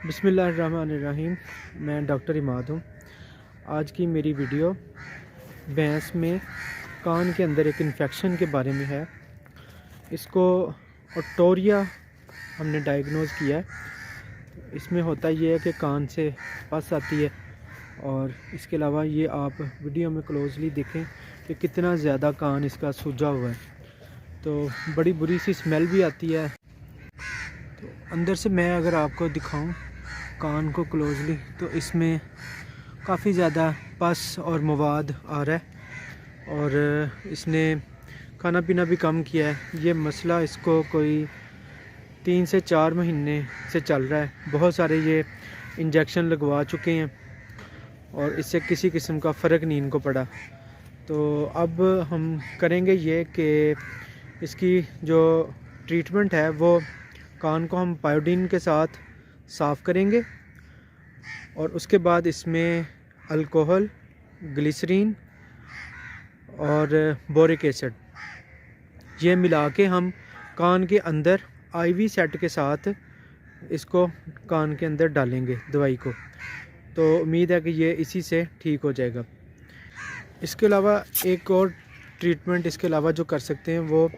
बिस्मिल्लाहिर्रहमानिर्रहीम। मैं डॉक्टर इमाद हूँ। आज की मेरी वीडियो भैंस में कान के अंदर एक इन्फेक्शन के बारे में है। इसको ओटोरिया हमने डायग्नोज़ किया है। इसमें होता ये है कि कान से पस आती है, और इसके अलावा ये आप वीडियो में क्लोजली देखें कि कितना ज़्यादा कान इसका सूजा हुआ है। तो बड़ी बुरी सी स्मेल भी आती है। तो अंदर से मैं अगर आपको दिखाऊं कान को क्लोजली, तो इसमें काफ़ी ज़्यादा पस और मवाद आ रहा है, और इसने खाना पीना भी कम किया है। ये मसला इसको कोई 3 से 4 महीने से चल रहा है। बहुत सारे ये इंजेक्शन लगवा चुके हैं और इससे किसी किस्म का फ़र्क नहीं इनको पड़ा। तो अब हम करेंगे ये कि इसकी जो ट्रीटमेंट है वो कान को हम पायोडीन के साथ साफ़ करेंगे, और उसके बाद इसमें अल्कोहल, ग्लिसरीन और बोरिक एसिड ये मिला के हम कान के अंदर आईवी सेट के साथ इसको कान के अंदर डालेंगे दवाई को। तो उम्मीद है कि ये इसी से ठीक हो जाएगा। इसके अलावा एक और ट्रीटमेंट इसके अलावा जो कर सकते हैं वो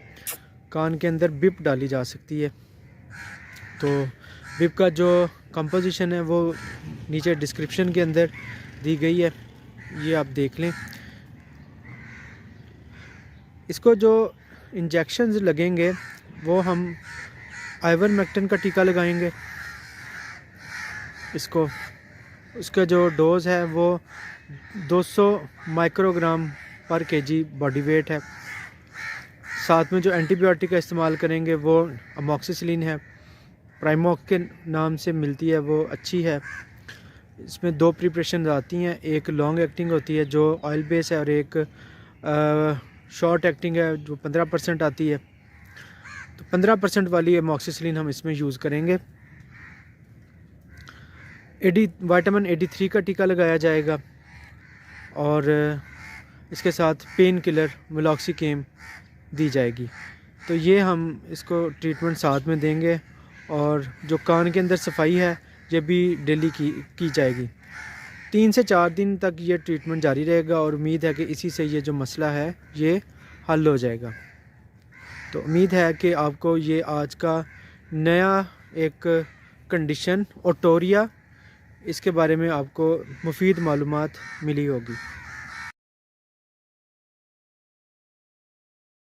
कान के अंदर बिप डाली जा सकती है। तो बिप का जो कंपोजिशन है वो नीचे डिस्क्रिप्शन के अंदर दी गई है, ये आप देख लें। इसको जो इंजेक्शंस लगेंगे वो हम आइवरमेक्टिन का टीका लगाएंगे इसको। उसका जो डोज़ है वो 200 माइक्रोग्राम पर केजी बॉडी वेट है। साथ में जो एंटीबायोटिक का इस्तेमाल करेंगे वो अमोक्सिसिलिन है, प्राइमोक के नाम से मिलती है, वो अच्छी है। इसमें 2 प्रिपरेशन आती हैं, एक लॉन्ग एक्टिंग होती है जो ऑयल बेस है, और एक शॉर्ट एक्टिंग है जो 15% आती है। तो 15% वाली अमोक्सिसिलिन हम इसमें यूज़ करेंगे। विटामिन 83 का टीका लगाया जाएगा, और इसके साथ पेन किलर मेलॉक्सिकेम दी जाएगी। तो ये हम इसको ट्रीटमेंट साथ में देंगे, और जो कान के अंदर सफाई है ये भी डेली की जाएगी। 3 से 4 दिन तक ये ट्रीटमेंट जारी रहेगा, और उम्मीद है कि इसी से ये जो मसला है ये हल हो जाएगा। तो उम्मीद है कि आपको ये आज का नया एक कंडीशन ओटोरिया, इसके बारे में आपको मुफीद मालूमात मिली होगी।